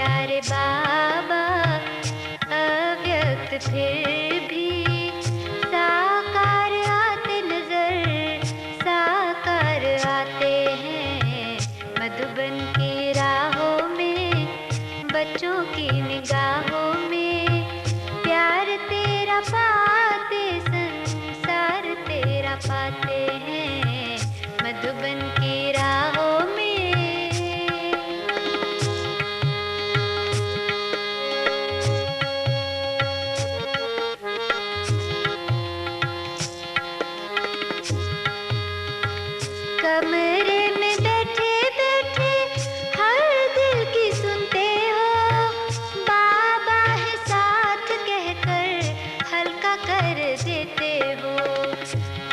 प्यारे बाबा अव्यक्त फिर भी साकार आते नजर, साकार आते हैं मधुबन की राहों में, बच्चों की निगाहों में। प्यार तेरा पाते संसार तेरा पाते हैं मधुबन की राहों में। कमरे में बैठे बैठे हर दिल की सुनते हो, बाबा है साथ कहकर हल्का कर देते हो।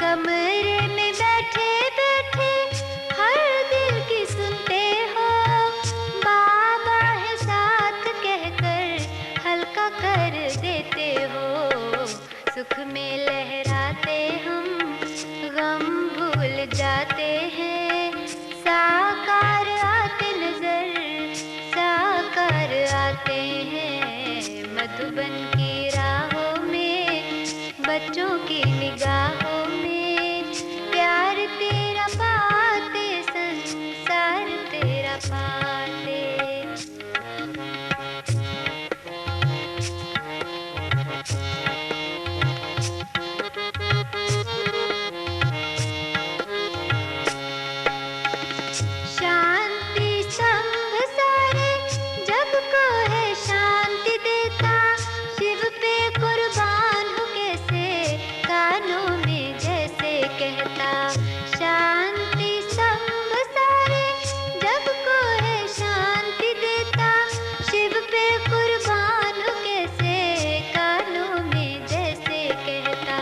कमरे में बैठे बैठे हर दिल की सुनते हो, बाबा है साथ कहकर हल्का कर देते हो। सुख में लहराते हम गम भूल जाते हैं, साकार आते नजर, साकार आते हैं मधुबन की राहों में, बच्चों की निगाहों में। प्यार तेरा पाते संसार तेरा पाते। शांति संग सारे जग को है शांति देता, शिव पे कुर्बान हो कैसे कानों में जैसे कहता। शांति संग सारे जग को है शांति देता, शिव पे कुर्बान हो कैसे कानों में जैसे कहता।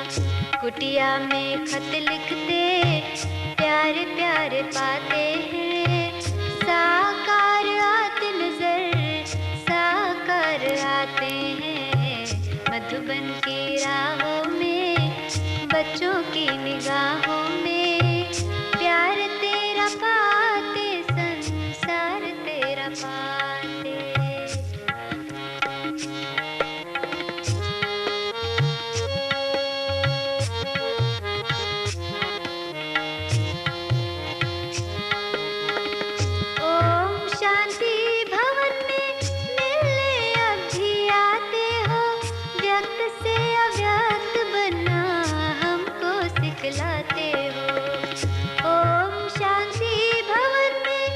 कुटिया में खत लिखते प्यारे प्यारे पाते हैं, साकार आते नजर, साकार आते हैं मधुबन की राहों में, बच्चों की निगाहों में। प्यार तेरा पाते संसार तेरा पाते। शांति भवन में मिलने अब भी आते हो, व्यक्त से अव्यक्त बनना हमको सिखलाते हो। ओम शांति भवन में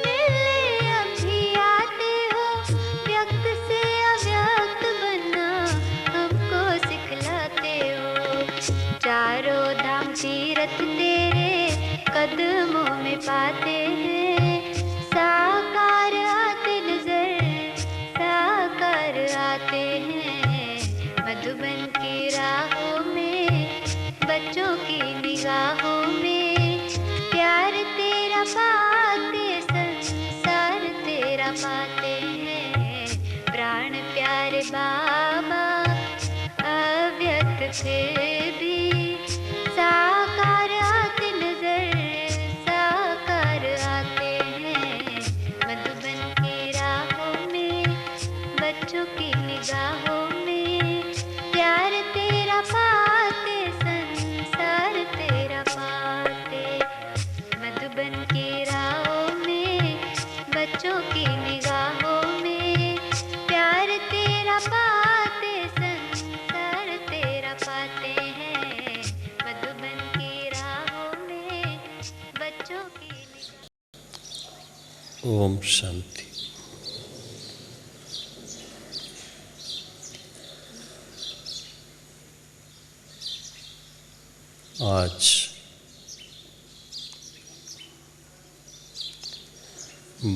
मिलने अब भी आते हो, व्यक्त से अव्यक्त बनना हमको सिखलाते हो। चारों धाम तीरथ तेरे कदमों में पाते हैं, साकार आते नजर, साकार आते हैं मधुबन की राहों में, बच्चों की निगाहों में। प्यार तेरा पाते संसार तेरा पाते हैं प्राण प्यारे बाबा अव्यक्त फिर भी साकार आते नजर, साकार आते हैं मधुबन की राहों में, बच्चों की निगाहों में। प्यार तेरा पाते संसार तेरा पाते, मधुबन की राहों में, बच्चों की निगाहों में। प्यार तेरा पाते संसार तेरा पाते हैं मधुबन की राहों में, बच्चों की। ओम शांति। आज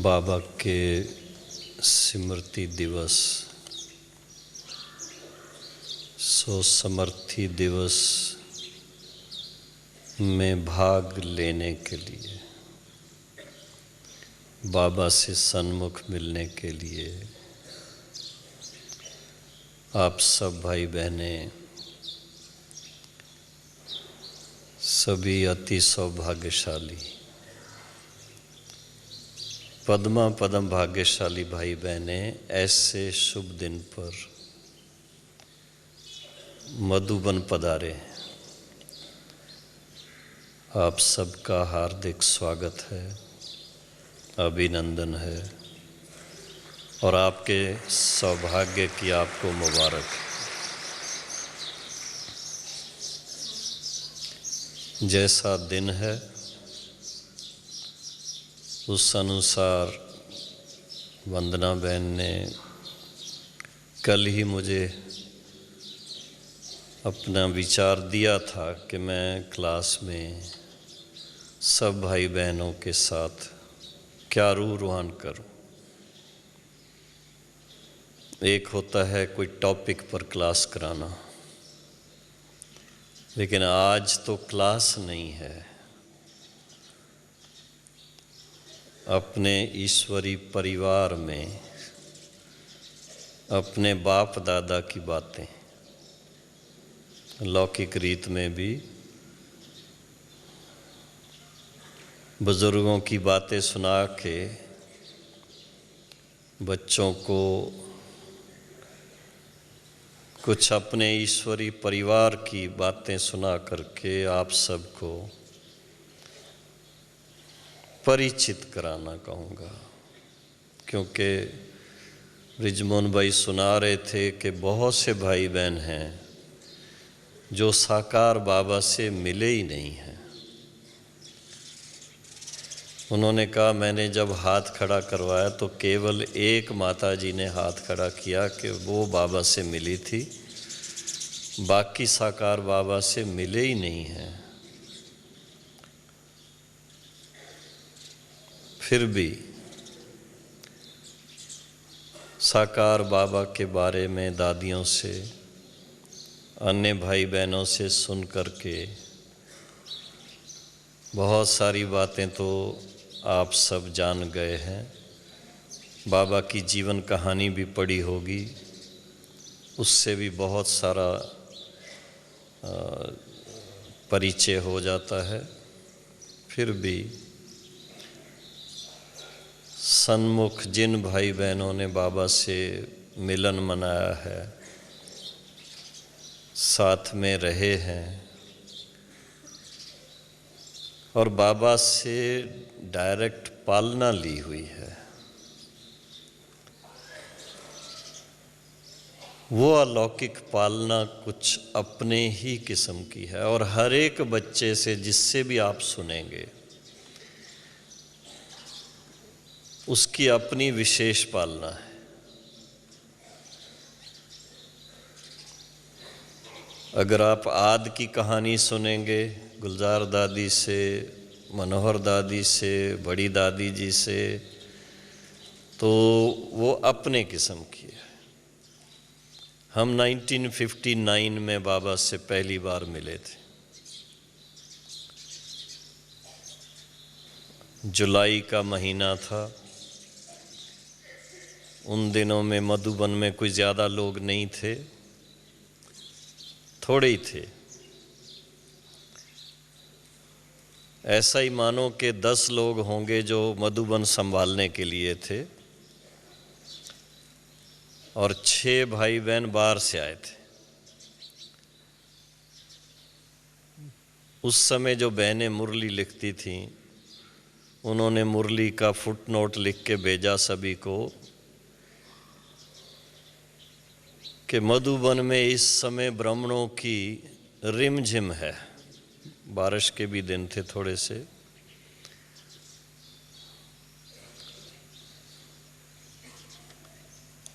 बाबा के स्मृति दिवस, सो समर्थी दिवस में भाग लेने के लिए, बाबा से सन्मुख मिलने के लिए आप सब भाई बहनें सभी अति सौभाग्यशाली पद्मा पदम भाग्यशाली भाई बहने, ऐसे शुभ दिन पर मधुबन पधारे हैं। आप सबका हार्दिक स्वागत है, अभिनंदन है और आपके सौभाग्य की आपको मुबारक। जैसा दिन है उस अनुसार वंदना बहन ने कल ही मुझे अपना विचार दिया था कि मैं क्लास में सब भाई बहनों के साथ क्या रूहान करूं। एक होता है कोई टॉपिक पर क्लास कराना, लेकिन आज तो क्लास नहीं है, अपने ईश्वरी परिवार में अपने बाप दादा की बातें, लौकिक रीत में भी बुजुर्गों की बातें सुना के बच्चों को कुछ अपने ईश्वरी परिवार की बातें सुना करके आप सबको परिचित कराना कहूँगा। क्योंकि ब्रिजमोहन भाई सुना रहे थे कि बहुत से भाई बहन हैं जो साकार बाबा से मिले ही नहीं हैं। उन्होंने कहा, मैंने जब हाथ खड़ा करवाया तो केवल एक माता जी ने हाथ खड़ा किया कि वो बाबा से मिली थी, बाकी साकार बाबा से मिले ही नहीं हैं। फिर भी साकार बाबा के बारे में दादियों से, अन्य भाई बहनों से सुन करके बहुत सारी बातें तो आप सब जान गए हैं। बाबा की जीवन कहानी भी पढ़ी होगी, उससे भी बहुत सारा परिचय हो जाता है। फिर भी सन्मुख जिन भाई बहनों ने बाबा से मिलन मनाया है, साथ में रहे हैं और बाबा से डायरेक्ट पालना ली हुई है, वो अलौकिक पालना कुछ अपने ही किस्म की है। और हर एक बच्चे से जिससे भी आप सुनेंगे उसकी अपनी विशेष पालना है। अगर आप आद की कहानी सुनेंगे गुलजार दादी से, मनोहर दादी से, बड़ी दादी जी से, तो वो अपने किस्म की है। हम 1959 में बाबा से पहली बार मिले थे। जुलाई का महीना था। उन दिनों में मधुबन में कोई ज़्यादा लोग नहीं थे, थोड़े ही थे। ऐसा ही मानो कि 10 लोग होंगे जो मधुबन संभालने के लिए थे और 6 भाई बहन बाहर से आए थे। उस समय जो बहनें मुरली लिखती थीं, उन्होंने मुरली का फुटनोट लिख के भेजा सभी को कि मधुबन में इस समय ब्राह्मणों की रिमझिम है। बारिश के भी दिन थे थोड़े से।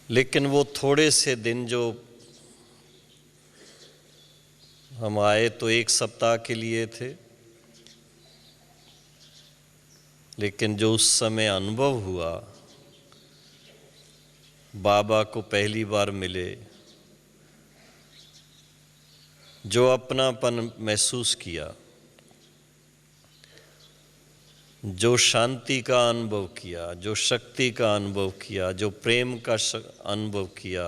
लेकिन वो थोड़े से दिन जो हम आए तो 1 सप्ताह के लिए थे, लेकिन जो उस समय अनुभव हुआ, बाबा को पहली बार मिले, जो अपनापन महसूस किया, जो शांति का अनुभव किया, जो शक्ति का अनुभव किया, जो प्रेम का अनुभव किया,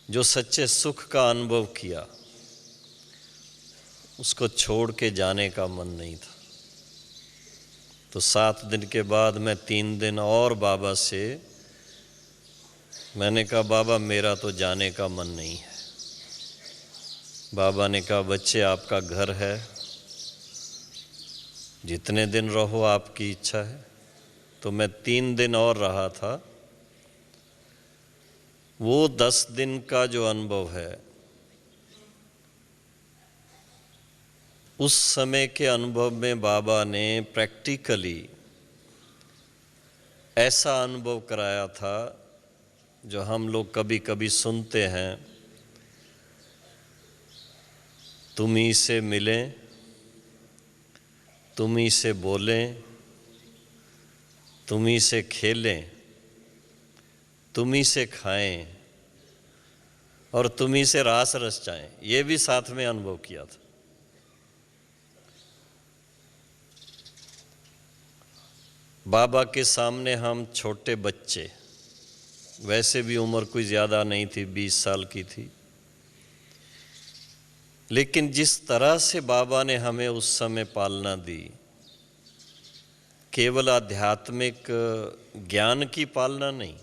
जो सच्चे सुख का अनुभव किया, उसको छोड़ के जाने का मन नहीं था। तो 7 दिन के बाद मैं 3 दिन और बाबा से मैंने कहा बाबा मेरा तो जाने का मन नहीं है। बाबा ने कहा बच्चे आपका घर है, जितने दिन रहो आपकी इच्छा है। तो मैं 3 दिन और रहा था। वो 10 दिन का जो अनुभव है, उस समय के अनुभव में बाबा ने प्रैक्टिकली ऐसा अनुभव कराया था जो हम लोग कभी कभी सुनते हैं, तुम ही से मिलें, तुम ही से बोलें, तुम ही से खेलें, तुम ही से खाएं और तुम ही से रास रस जाएं। ये भी साथ में अनुभव किया था। बाबा के सामने हम छोटे बच्चे, वैसे भी उम्र कोई ज़्यादा नहीं थी, 20 साल की थी, लेकिन जिस तरह से बाबा ने हमें उस समय पालना दी, केवल आध्यात्मिक ज्ञान की पालना नहीं,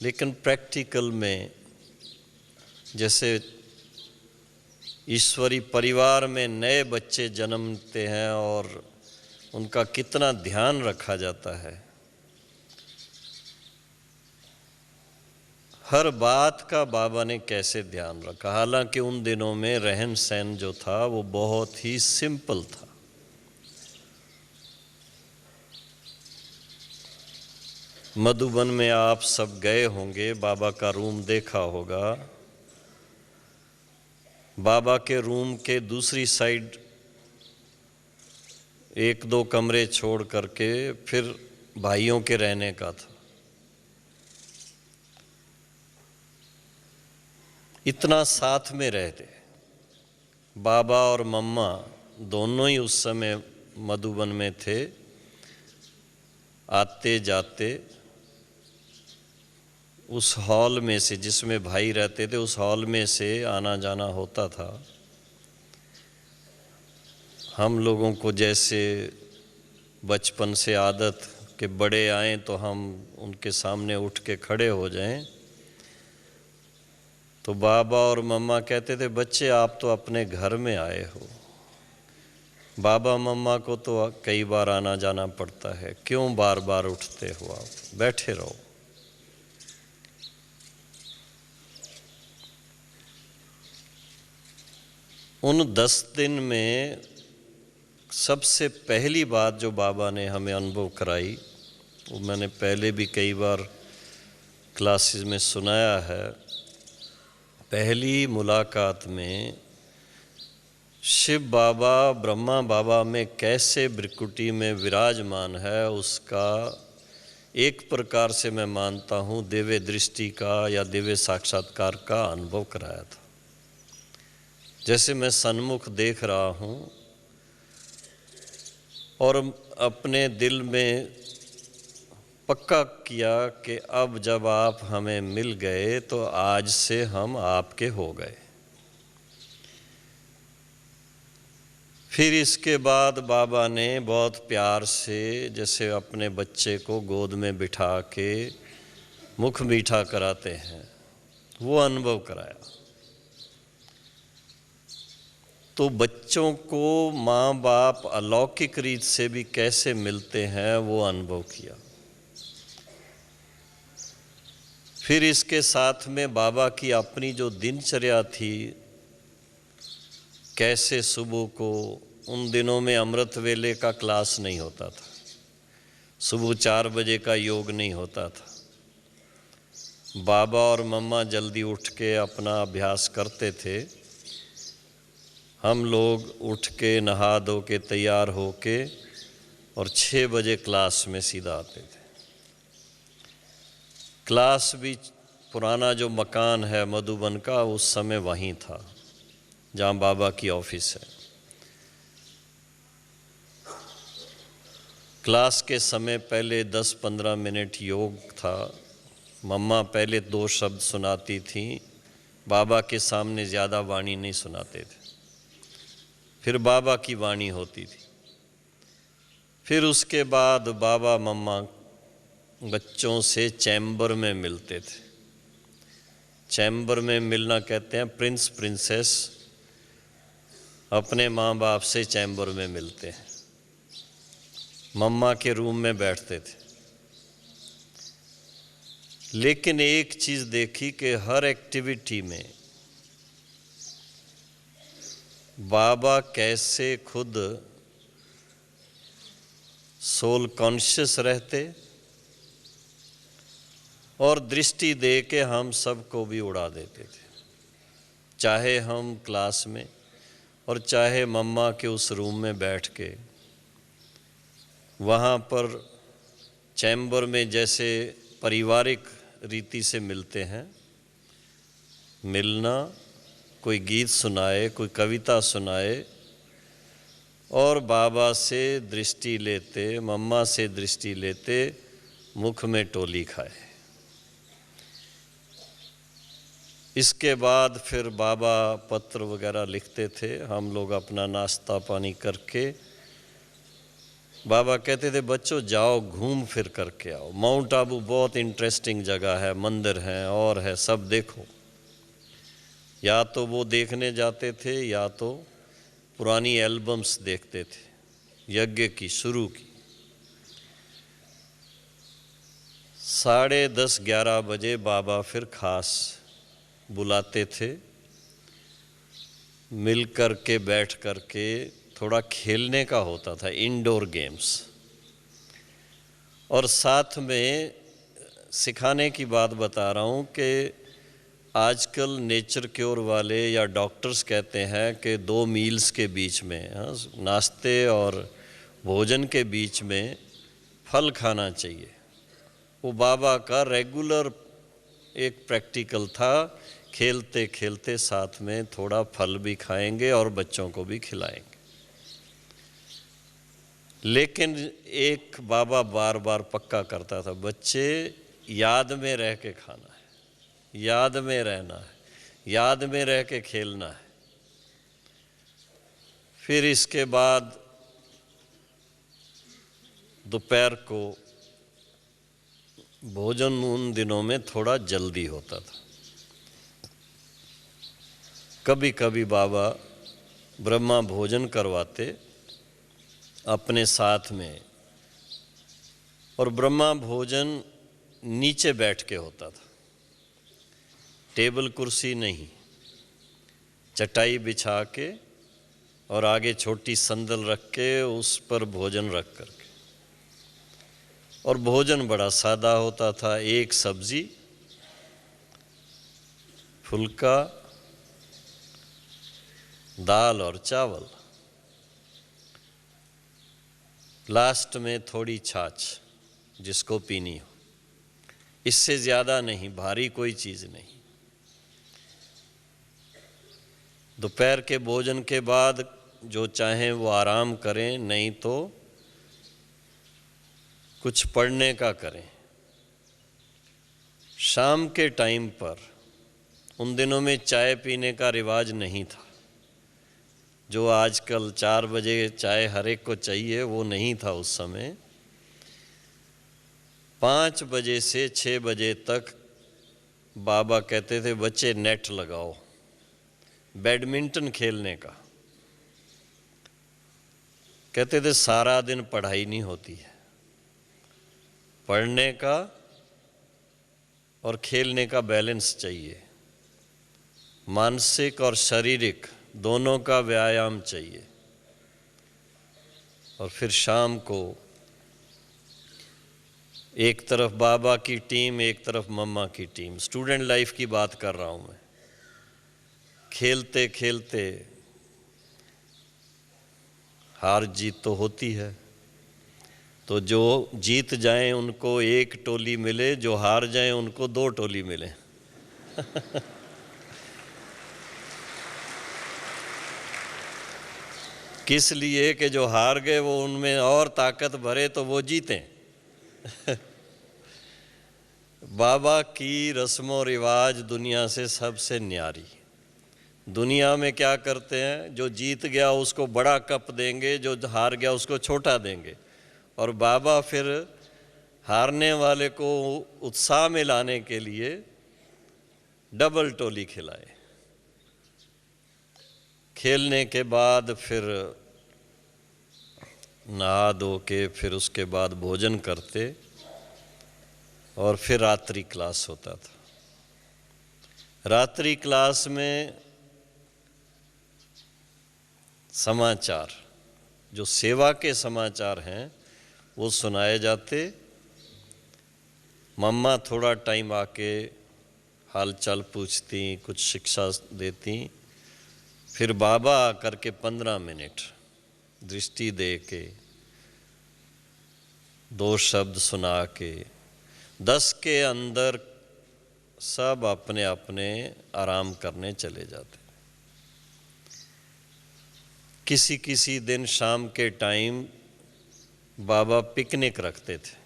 लेकिन प्रैक्टिकल में जैसे ईश्वरी परिवार में नए बच्चे जन्मते हैं और उनका कितना ध्यान रखा जाता है, हर बात का बाबा ने कैसे ध्यान रखा। हालांकि उन दिनों में रहन सहन जो था वो बहुत ही सिंपल था। मधुबन में आप सब गए होंगे, बाबा का रूम देखा होगा। बाबा के रूम के दूसरी साइड 1-2 कमरे छोड़ करके फिर भाइयों के रहने का था। इतना साथ में रहते। बाबा और मम्मा दोनों ही उस समय मधुबन में थे। आते जाते उस हॉल में से, जिसमें भाई रहते थे, उस हॉल में से आना जाना होता था। हम लोगों को जैसे बचपन से आदत कि बड़े आएं तो हम उनके सामने उठ के खड़े हो जाएं, तो बाबा और मम्मा कहते थे बच्चे आप तो अपने घर में आए हो, बाबा मम्मा को तो कई बार आना जाना पड़ता है, क्यों बार बार उठते हो, आप बैठे रहो। उन 10 दिन में सबसे पहली बात जो बाबा ने हमें अनुभव कराई, वो मैंने पहले भी कई बार क्लासेस में सुनाया है। पहली मुलाकात में शिव बाबा ब्रह्मा बाबा में कैसे ब्रिकुटी में विराजमान है, उसका एक प्रकार से मैं मानता हूँ दिव्य दृष्टि का या दिव्य साक्षात्कार का अनुभव कराया था। जैसे मैं सन्मुख देख रहा हूँ और अपने दिल में पक्का किया कि अब जब आप हमें मिल गए तो आज से हम आपके हो गए। फिर इसके बाद बाबा ने बहुत प्यार से जैसे अपने बच्चे को गोद में बिठा के मुख मीठा कराते हैं, वो अनुभव कराया। तो बच्चों को माँ बाप अलौकिक रीत से भी कैसे मिलते हैं वो अनुभव किया। फिर इसके साथ में बाबा की अपनी जो दिनचर्या थी, कैसे सुबह को, उन दिनों में अमृत वेले का क्लास नहीं होता था, सुबह 4 बजे का योग नहीं होता था। बाबा और मम्मा जल्दी उठ के अपना अभ्यास करते थे, हम लोग उठ के नहा धो के तैयार हो के और 6 बजे क्लास में सीधा आते थे। क्लास भी पुराना जो मकान है मधुबन का, उस समय वहीं था जहाँ बाबा की ऑफिस है। क्लास के समय पहले 10-15 मिनट योग था। मम्मा पहले 2 शब्द सुनाती थी, बाबा के सामने ज़्यादा वाणी नहीं सुनाते थे, फिर बाबा की वाणी होती थी। फिर उसके बाद बाबा मम्मा बच्चों से चैम्बर में मिलते थे। चैम्बर में मिलना कहते हैं, प्रिंस प्रिंसेस अपने माँ बाप से चैम्बर में मिलते हैं, मम्मा के रूम में बैठते थे। लेकिन एक चीज़ देखी कि हर एक्टिविटी में बाबा कैसे खुद सोल कॉन्शियस रहते और दृष्टि दे के हम सबको भी उड़ा देते थे, चाहे हम क्लास में और चाहे मम्मा के उस रूम में बैठ के। वहाँ पर चैम्बर में जैसे पारिवारिक रीति से मिलते हैं, मिलना, कोई गीत सुनाए, कोई कविता सुनाए और बाबा से दृष्टि लेते, मम्मा से दृष्टि लेते, मुख में टोली खाए। इसके बाद फिर बाबा पत्र वगैरह लिखते थे, हम लोग अपना नाश्ता पानी करके, बाबा कहते थे बच्चों जाओ घूम फिर करके आओ, माउंट आबू बहुत इंटरेस्टिंग जगह है, मंदिर हैं और है, सब देखो। या तो वो देखने जाते थे या तो पुरानी एल्बम्स देखते थे, यज्ञ की शुरू की। 10:30-11 बजे बाबा फिर खास बुलाते थे, मिल कर के बैठ कर के थोड़ा खेलने का होता था, इंडोर गेम्स। और साथ में सिखाने की बात बता रहा हूँ कि आजकल नेचर क्योर वाले या डॉक्टर्स कहते हैं कि 2 मील्स के बीच में, नाश्ते और भोजन के बीच में फल खाना चाहिए। वो बाबा का रेगुलर एक प्रैक्टिकल था, खेलते खेलते साथ में थोड़ा फल भी खाएंगे और बच्चों को भी खिलाएंगे। लेकिन एक बाबा बार बार पक्का करता था, बच्चे याद में रह के खाना है, याद में रहना है, याद में रह के खेलना है। फिर इसके बाद दोपहर को भोजन उन दिनों में थोड़ा जल्दी होता था। कभी कभी बाबा ब्रह्मा भोजन करवाते अपने साथ में, और ब्रह्मा भोजन नीचे बैठ के होता था, टेबल कुर्सी नहीं, चटाई बिछा के और आगे छोटी संदल रख के उस पर भोजन रख करके। और भोजन बड़ा सादा होता था, एक सब्जी, फुल्का, दाल और चावल, लास्ट में थोड़ी छाछ जिसको पीनी हो, इससे ज़्यादा नहीं, भारी कोई चीज़ नहीं। दोपहर के भोजन के बाद जो चाहें वो आराम करें, नहीं तो कुछ पढ़ने का करें। शाम के टाइम पर, उन दिनों में चाय पीने का रिवाज नहीं था, जो आजकल 4 बजे चाय हर एक को चाहिए, वो नहीं था उस समय। 5 बजे से 6 बजे तक बाबा कहते थे बच्चे नेट लगाओ, बैडमिंटन खेलने का। कहते थे सारा दिन पढ़ाई नहीं होती है, पढ़ने का और खेलने का बैलेंस चाहिए, मानसिक और शारीरिक दोनों का व्यायाम चाहिए। और फिर शाम को एक तरफ बाबा की टीम, एक तरफ मम्मा की टीम, स्टूडेंट लाइफ की बात कर रहा हूँ मैं। खेलते खेलते हार जीत तो होती है, तो जो जीत जाएं उनको एक टोली मिले, जो हार जाएं उनको 2 टोली मिले। किस लिए कि जो हार गए वो उनमें और ताकत भरे तो वो जीतें। बाबा की रस्मों रिवाज दुनिया से सबसे न्यारी। दुनिया में क्या करते हैं, जो जीत गया उसको बड़ा कप देंगे, जो हार गया उसको छोटा देंगे। और बाबा फिर हारने वाले को उत्साह में लाने के लिए डबल टोली खिलाए। खेलने के बाद फिर नहा धो के फिर उसके बाद भोजन करते और फिर रात्रि क्लास होता था। रात्रि क्लास में समाचार, जो सेवा के समाचार हैं, वो सुनाए जाते। मम्मा थोड़ा टाइम आके हालचाल पूछती, कुछ शिक्षा देती। फिर बाबा आकर के 15 मिनट दृष्टि दे के 2 शब्द सुना के 10 के अंदर सब अपने अपने आराम करने चले जाते। किसी किसी दिन शाम के टाइम बाबा पिकनिक रखते थे,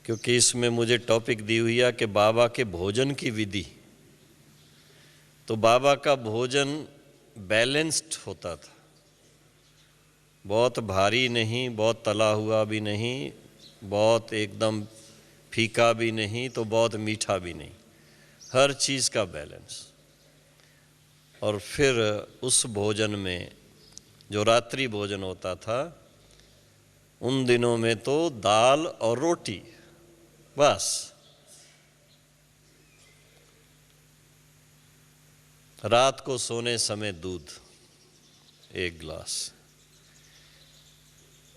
क्योंकि इसमें मुझे टॉपिक दी हुई है कि बाबा के भोजन की विधि। तो बाबा का भोजन बैलेंस्ड होता था, बहुत भारी नहीं, बहुत तला हुआ भी नहीं, बहुत एकदम फीका भी नहीं, तो बहुत मीठा भी नहीं, हर चीज़ का बैलेंस। और फिर उस भोजन में जो रात्रि भोजन होता था, उन दिनों में तो दाल और रोटी बस। रात को सोने समय दूध 1 गिलास।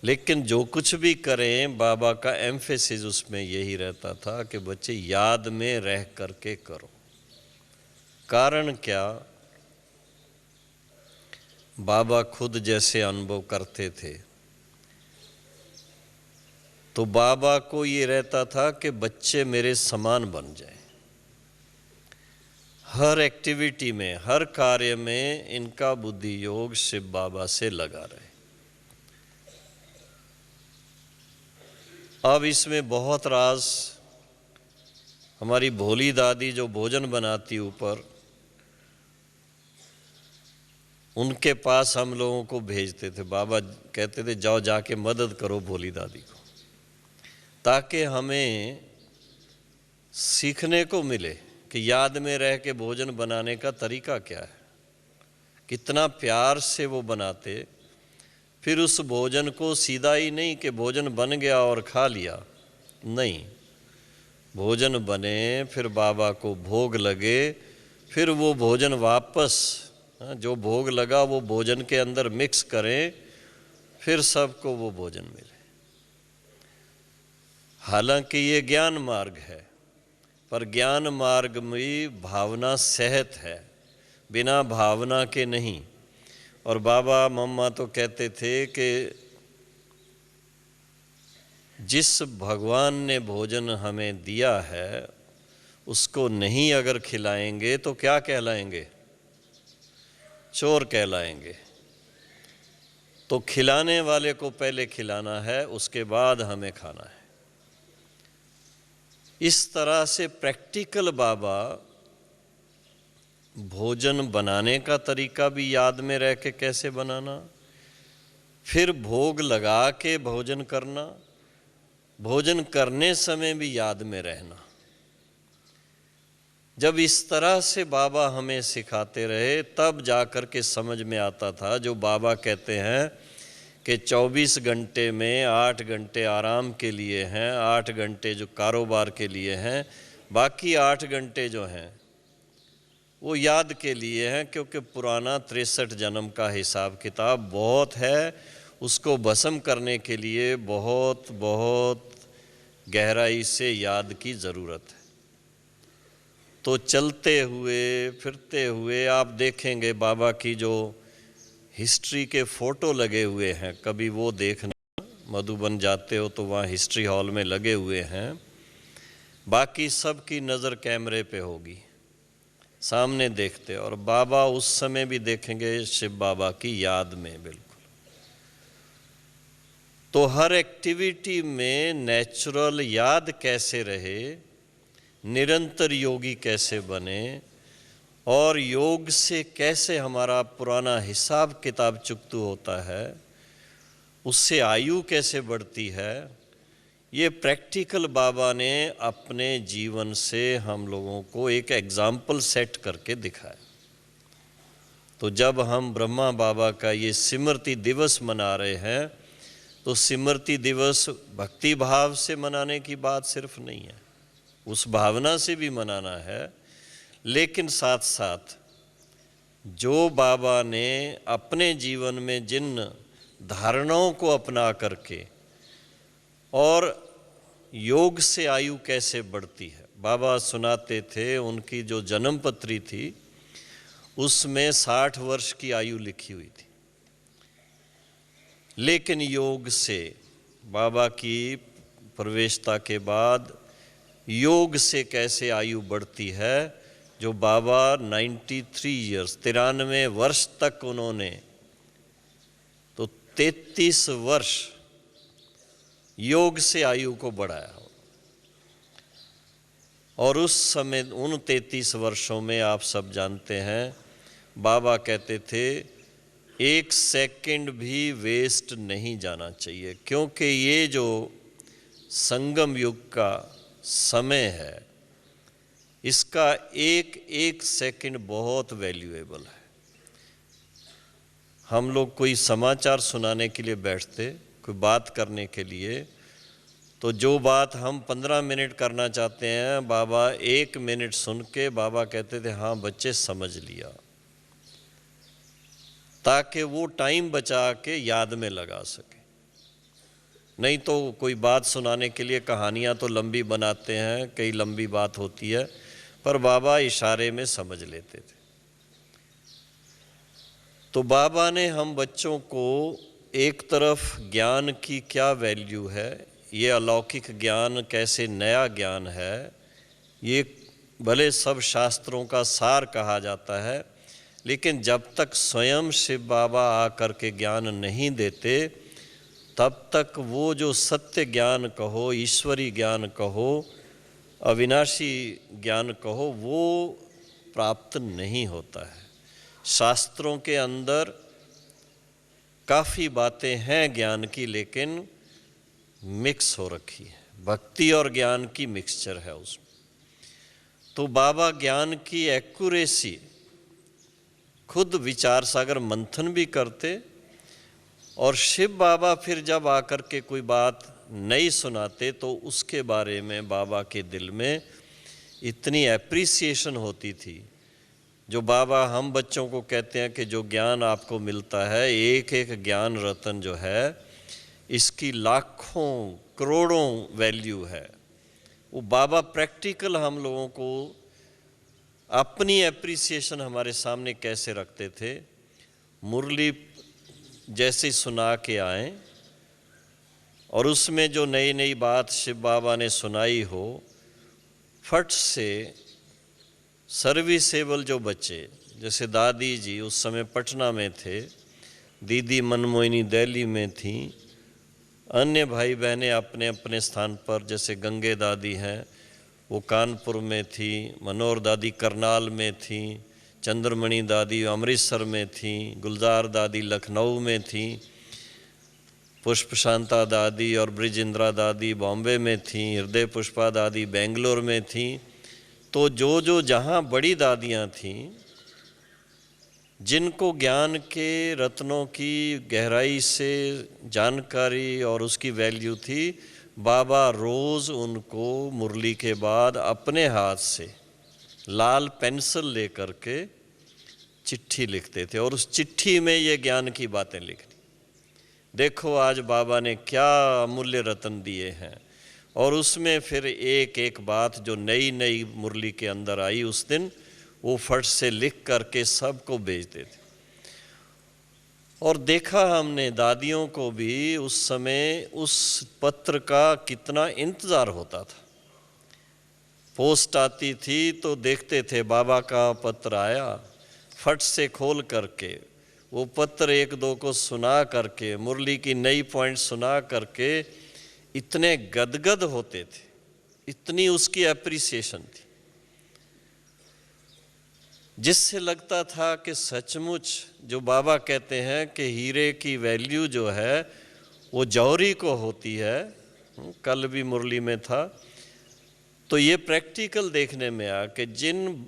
लेकिन जो कुछ भी करें, बाबा का एम्फेसिस उसमें यही रहता था कि बच्चे याद में रह करके करो। कारण क्या? बाबा खुद जैसे अनुभव करते थे, तो बाबा को ये रहता था कि बच्चे मेरे समान बन जाएं। हर एक्टिविटी में, हर कार्य में इनका बुद्धि योग शिव बाबा से लगा रहे। अब इसमें बहुत राज। हमारी भोली दादी जो भोजन बनाती ऊपर, उनके पास हम लोगों को भेजते थे। बाबा कहते थे जाओ जाके मदद करो भोली दादी को, ताकि हमें सीखने को मिले कि याद में रह के भोजन बनाने का तरीका क्या है। कितना प्यार से वो बनाते। फिर उस भोजन को सीधा ही नहीं कि भोजन बन गया और खा लिया, नहीं, भोजन बने, फिर बाबा को भोग लगे, फिर वो भोजन वापस जो भोग लगा वो भोजन के अंदर मिक्स करें, फिर सबको वो भोजन मिले। हालांकि ये ज्ञान मार्ग है, पर ज्ञान मार्ग में भावना सहत है, बिना भावना के नहीं। और बाबा मम्मा तो कहते थे कि जिस भगवान ने भोजन हमें दिया है उसको नहीं अगर खिलाएंगे तो क्या कहलाएंगे? चोर कहलाएंगे। तो खिलाने वाले को पहले खिलाना है, उसके बाद हमें खाना है। इस तरह से प्रैक्टिकल बाबा भोजन बनाने का तरीका भी याद में रह के कैसे बनाना, फिर भोग लगा के भोजन करना, भोजन करने समय भी याद में रहना। जब इस तरह से बाबा हमें सिखाते रहे, तब जाकर के समझ में आता था जो बाबा कहते हैं कि 24 घंटे में 8 घंटे आराम के लिए हैं, 8 घंटे जो कारोबार के लिए हैं, बाकी 8 घंटे जो हैं वो याद के लिए हैं। क्योंकि पुराना 63 जन्म का हिसाब किताब बहुत है, उसको भस्म करने के लिए बहुत बहुत गहराई से याद की ज़रूरत है। तो चलते हुए फिरते हुए आप देखेंगे बाबा की जो हिस्ट्री के फ़ोटो लगे हुए हैं, कभी वो देखना, मधुबन जाते हो तो वहाँ हिस्ट्री हॉल में लगे हुए हैं। बाकी सब की नज़र कैमरे पे होगी, सामने देखते। और बाबा उस समय भी देखेंगे शिव बाबा की याद में बिल्कुल। तो हर एक्टिविटी में नेचुरल याद कैसे रहे, निरंतर योगी कैसे बने, और योग से कैसे हमारा पुराना हिसाब किताब चुकतू होता है, उससे आयु कैसे बढ़ती है, ये प्रैक्टिकल बाबा ने अपने जीवन से हम लोगों को एक एग्जाम्पल सेट करके दिखाया। तो जब हम ब्रह्मा बाबा का ये स्मृति दिवस मना रहे हैं, तो स्मृति दिवस भक्ति भाव से मनाने की बात सिर्फ नहीं है, उस भावना से भी मनाना है, लेकिन साथ साथ जो बाबा ने अपने जीवन में जिन धारणाओं को अपना करके और योग से आयु कैसे बढ़ती है, बाबा सुनाते थे, उनकी जो जन्म पत्री थी उसमें 60 वर्ष की आयु लिखी हुई थी, लेकिन योग से बाबा की प्रवेशता के बाद योग से कैसे आयु बढ़ती है, जो बाबा 93 ईयर्स 93 वर्ष तक उन्होंने, तो 33 वर्ष योग से आयु को बढ़ाया। और उस समय उन 33 वर्षों में आप सब जानते हैं, बाबा कहते थे 1 सेकंड भी वेस्ट नहीं जाना चाहिए, क्योंकि ये जो संगम युग का समय है, इसका एक सेकंड बहुत वैल्यूएबल है। हम लोग कोई समाचार सुनाने के लिए बैठते, कोई बात करने के लिए, तो जो बात हम 15 मिनट करना चाहते हैं, बाबा 1 मिनट सुन के बाबा कहते थे हाँ बच्चे समझ लिया, ताकि वो टाइम बचा के याद में लगा सके। नहीं तो कोई बात सुनाने के लिए कहानियाँ तो लंबी बनाते हैं, कई लंबी बात होती है, पर बाबा इशारे में समझ लेते थे। तो बाबा ने हम बच्चों को एक तरफ ज्ञान की क्या वैल्यू है, ये अलौकिक ज्ञान कैसे नया ज्ञान है, ये भले सब शास्त्रों का सार कहा जाता है, लेकिन जब तक स्वयं शिव बाबा आकर के ज्ञान नहीं देते, तब तक वो जो सत्य ज्ञान कहो, ईश्वरी ज्ञान कहो, अविनाशी ज्ञान कहो, वो प्राप्त नहीं होता है। शास्त्रों के अंदर काफ़ी बातें हैं ज्ञान की, लेकिन मिक्स हो रखी है, भक्ति और ज्ञान की मिक्सचर है उसमें। तो बाबा ज्ञान की एक्यूरेसी खुद विचार सागर मंथन भी करते, और शिव बाबा फिर जब आकर के कोई बात नई सुनाते तो उसके बारे में बाबा के दिल में इतनी एप्रिसिएशन होती थी। जो बाबा हम बच्चों को कहते हैं कि जो ज्ञान आपको मिलता है, एक एक ज्ञान रतन जो है, इसकी लाखों करोड़ों वैल्यू है। वो बाबा प्रैक्टिकल हम लोगों को अपनी एप्रिसिएशन हमारे सामने कैसे रखते थे। मुरली जैसे सुना के आए और उसमें जो नई नई बात शिव बाबा ने सुनाई हो, फट से सर्विसेबल जो बच्चे, जैसे दादी जी उस समय पटना में थे, दीदी मनमोहिनी दिल्ली में थी, अन्य भाई बहनें अपने अपने स्थान पर, जैसे गंगे दादी हैं वो कानपुर में थी, मनोहर दादी करनाल में थी, चंद्रमणि दादी अमृतसर में थी, गुलजार दादी लखनऊ में थी, पुष्प शांता दादी और ब्रिज इंदिरा दादी बॉम्बे में थी, हृदय पुष्पा दादी बेंगलोर में थी। तो जो जो जहाँ बड़ी दादियाँ थीं, जिनको ज्ञान के रत्नों की गहराई से जानकारी और उसकी वैल्यू थी, बाबा रोज़ उनको मुरली के बाद अपने हाथ से लाल पेंसिल लेकर के चिट्ठी लिखते थे, और उस चिट्ठी में ये ज्ञान की बातें लिखनी। देखो आज बाबा ने क्या अमूल्य रत्न दिए हैं, और उसमें फिर एक एक बात जो नई नई मुरली के अंदर आई उस दिन, वो फट से लिख करके सबको भेजते थे। और देखा हमने दादियों को भी उस समय उस पत्र का कितना इंतज़ार होता था। पोस्ट आती थी तो देखते थे बाबा का पत्र आया, फट से खोल करके वो पत्र एक दो को सुना करके, मुरली की नई पॉइंट सुना करके इतने गदगद होते थे, इतनी उसकी एप्रिसिएशन थी, जिससे लगता था कि सचमुच जो बाबा कहते हैं कि हीरे की वैल्यू जो है वो जौहरी को होती है, कल भी मुरली में था। तो ये प्रैक्टिकल देखने में आया कि जिन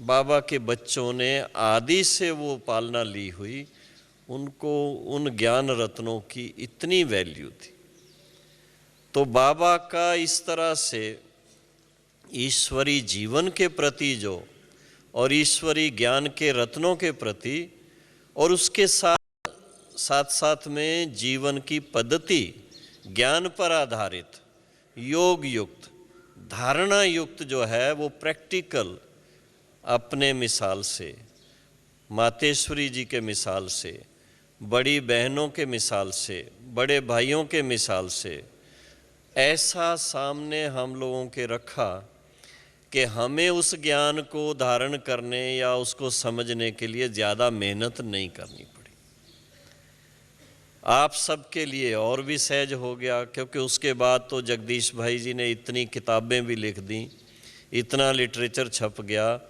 बाबा के बच्चों ने आदि से वो पालना ली हुई, उनको उन ज्ञान रत्नों की इतनी वैल्यू थी। तो बाबा का इस तरह से ईश्वरी जीवन के प्रति जो, और ईश्वरी ज्ञान के रत्नों के प्रति, और उसके साथ साथ में जीवन की पद्धति ज्ञान पर आधारित, योग युक्त, धारणा युक्त जो है, वो प्रैक्टिकल अपने मिसाल से, मातेश्वरी जी के मिसाल से, बड़ी बहनों के मिसाल से, बड़े भाइयों के मिसाल से ऐसा सामने हम लोगों के रखा कि हमें उस ज्ञान को धारण करने या उसको समझने के लिए ज़्यादा मेहनत नहीं करनी पड़ी। आप सबके लिए और भी सहज हो गया, क्योंकि उसके बाद तो जगदीश भाई जी ने इतनी किताबें भी लिख दी, इतना लिटरेचर छप गया,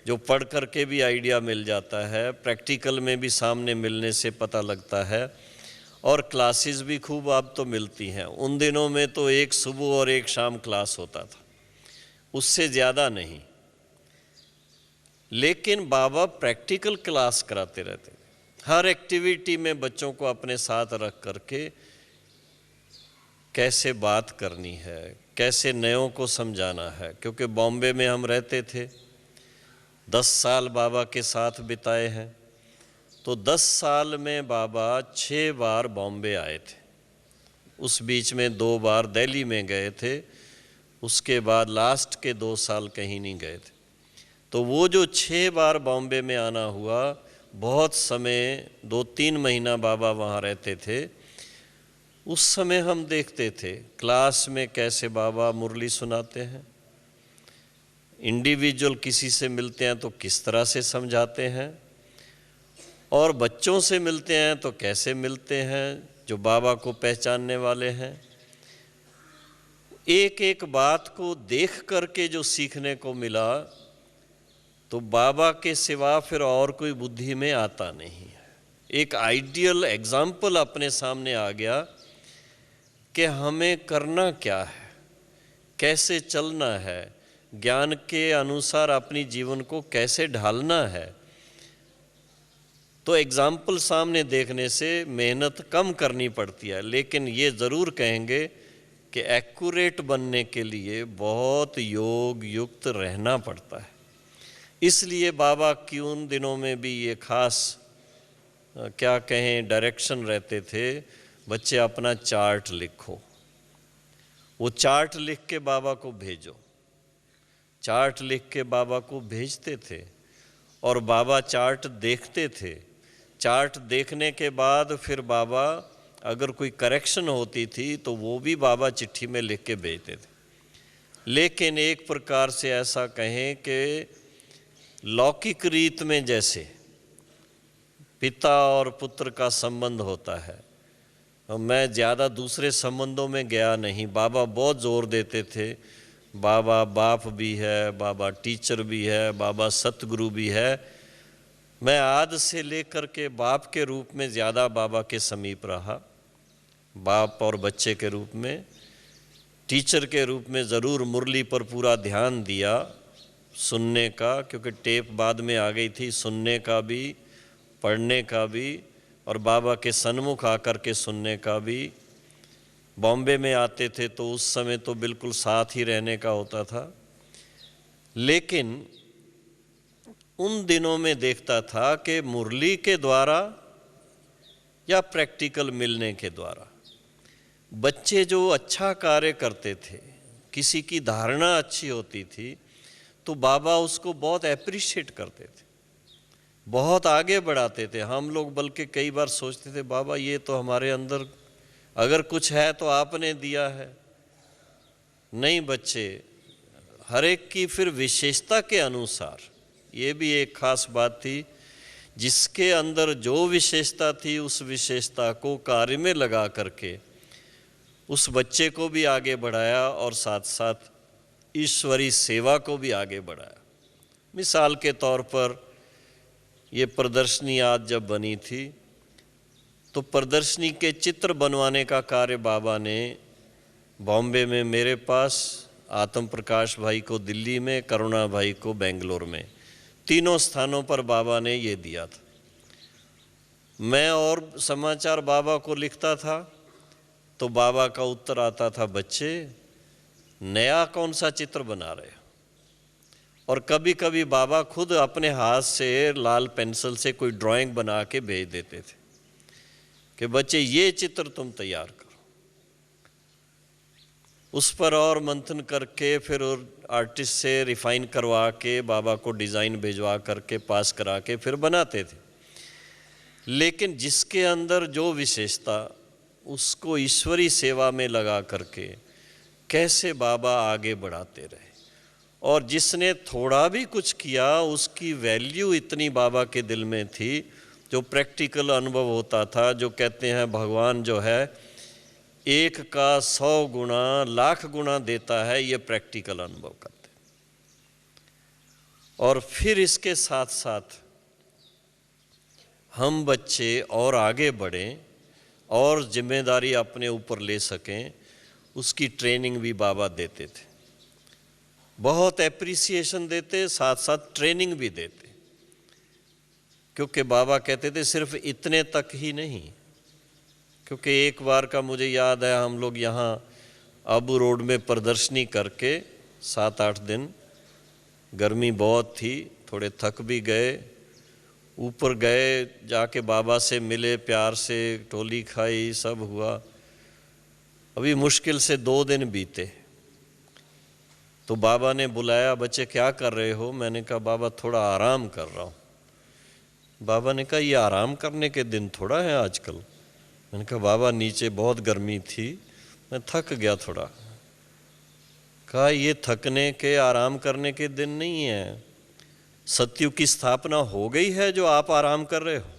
जो पढ़ करके भी आइडिया मिल जाता है, प्रैक्टिकल में भी सामने मिलने से पता लगता है, और क्लासेस भी खूब अब तो मिलती हैं। उन दिनों में तो एक सुबह और एक शाम क्लास होता था, उससे ज़्यादा नहीं। लेकिन बाबा प्रैक्टिकल क्लास कराते रहते, हर एक्टिविटी में बच्चों को अपने साथ रख करके कैसे बात करनी है, कैसे नयों को समझाना है। क्योंकि बॉम्बे में हम रहते थे, 10 साल बाबा के साथ बिताए हैं, तो 10 साल में बाबा 6 बार बॉम्बे आए थे। उस बीच में 2 बार दिल्ली में गए थे, उसके बाद लास्ट के 2 साल कहीं नहीं गए थे। तो वो जो 6 बार बॉम्बे में आना हुआ, बहुत समय 2-3 महीना बाबा वहाँ रहते थे। उस समय हम देखते थे क्लास में कैसे बाबा मुरली सुनाते हैं, इंडिविजुअल किसी से मिलते हैं तो किस तरह से समझाते हैं, और बच्चों से मिलते हैं तो कैसे मिलते हैं जो बाबा को पहचानने वाले हैं। एक एक बात को देख करके जो सीखने को मिला, तो बाबा के सिवा फिर और कोई बुद्धि में आता नहीं है। एक आइडियल एग्जाम्पल अपने सामने आ गया कि हमें करना क्या है, कैसे चलना है, ज्ञान के अनुसार अपनी जीवन को कैसे ढालना है। तो एग्जाम्पल सामने देखने से मेहनत कम करनी पड़ती है, लेकिन ये ज़रूर कहेंगे कि एक्यूरेट बनने के लिए बहुत योग युक्त रहना पड़ता है। इसलिए बाबा की उन दिनों में भी ये खास क्या कहें डायरेक्शन रहते थे, बच्चे अपना चार्ट लिखो। वो चार्ट लिख के बाबा को भेजो, चार्ट लिख के बाबा को भेजते थे, और बाबा चार्ट देखते थे। चार्ट देखने के बाद फिर बाबा अगर कोई करेक्शन होती थी तो वो भी बाबा चिट्ठी में लिख के भेजते थे। लेकिन एक प्रकार से ऐसा कहें कि लौकिक रीत में जैसे पिता और पुत्र का संबंध होता है, मैं ज़्यादा दूसरे संबंधों में गया नहीं। बाबा बहुत ज़ोर देते थे, बाबा बाप भी है, बाबा टीचर भी है, बाबा सतगुरु भी है। मैं आद से लेकर के बाप के रूप में ज़्यादा बाबा के समीप रहा, बाप और बच्चे के रूप में। टीचर के रूप में ज़रूर मुरली पर पूरा ध्यान दिया, सुनने का, क्योंकि टेप बाद में आ गई थी, सुनने का भी, पढ़ने का भी, और बाबा के सन्मुख आकर के सुनने का भी। बॉम्बे में आते थे तो उस समय तो बिल्कुल साथ ही रहने का होता था। लेकिन उन दिनों में देखता था कि मुरली के द्वारा या प्रैक्टिकल मिलने के द्वारा बच्चे जो अच्छा कार्य करते थे, किसी की धारणा अच्छी होती थी, तो बाबा उसको बहुत एप्रिशिएट करते थे, बहुत आगे बढ़ाते थे। हम लोग बल्कि कई बार सोचते थे बाबा ये तो हमारे अंदर अगर कुछ है तो आपने दिया है। नहीं बच्चे, हर एक की फिर विशेषता के अनुसार, ये भी एक खास बात थी, जिसके अंदर जो विशेषता थी उस विशेषता को कार्य में लगा करके उस बच्चे को भी आगे बढ़ाया और साथ साथ ईश्वरी सेवा को भी आगे बढ़ाया। मिसाल के तौर पर ये प्रदर्शनी आज जब बनी थी तो प्रदर्शनी के चित्र बनवाने का कार्य बाबा ने बॉम्बे में मेरे पास, आत्म प्रकाश भाई को दिल्ली में, करुणा भाई को बेंगलोर में, तीनों स्थानों पर बाबा ने ये दिया था। मैं और समाचार बाबा को लिखता था तो बाबा का उत्तर आता था, बच्चे नया कौन सा चित्र बना रहे हो। और कभी कभी बाबा खुद अपने हाथ से लाल पेंसिल से कोई ड्राइंग बना के भेज देते थे कि बच्चे ये चित्र तुम तैयार करो। उस पर और मंथन करके फिर आर्टिस्ट से रिफाइन करवा के बाबा को डिज़ाइन भिजवा करके पास करा के फिर बनाते थे। लेकिन जिसके अंदर जो विशेषता, उसको ईश्वरी सेवा में लगा करके कैसे बाबा आगे बढ़ाते रहे। और जिसने थोड़ा भी कुछ किया उसकी वैल्यू इतनी बाबा के दिल में थी, जो प्रैक्टिकल अनुभव होता था। जो कहते हैं भगवान जो है 1 का 100 गुना, लाख गुना देता है, ये प्रैक्टिकल अनुभव करते। और फिर इसके साथ साथ हम बच्चे और आगे बढ़ें और जिम्मेदारी अपने ऊपर ले सकें, उसकी ट्रेनिंग भी बाबा देते थे। बहुत एप्रिसिएशन देते, साथ साथ ट्रेनिंग भी देते। क्योंकि बाबा कहते थे सिर्फ इतने तक ही नहीं। क्योंकि एक बार का मुझे याद है, हम लोग यहाँ आबू रोड में प्रदर्शनी करके 7-8 दिन, गर्मी बहुत थी, थोड़े थक भी गए, ऊपर गए, जाके बाबा से मिले, प्यार से टोली खाई, सब हुआ। अभी मुश्किल से 2 दिन बीते तो बाबा ने बुलाया, बच्चे क्या कर रहे हो? मैंने कहा बाबा थोड़ा आराम कर रहा हूँ। बाबा ने कहा ये आराम करने के दिन थोड़ा है आजकल। मैंने कहा बाबा नीचे बहुत गर्मी थी, मैं थक गया थोड़ा। कहा ये थकने के, आराम करने के दिन नहीं है, सत्युग की स्थापना हो गई है जो आप आराम कर रहे हो।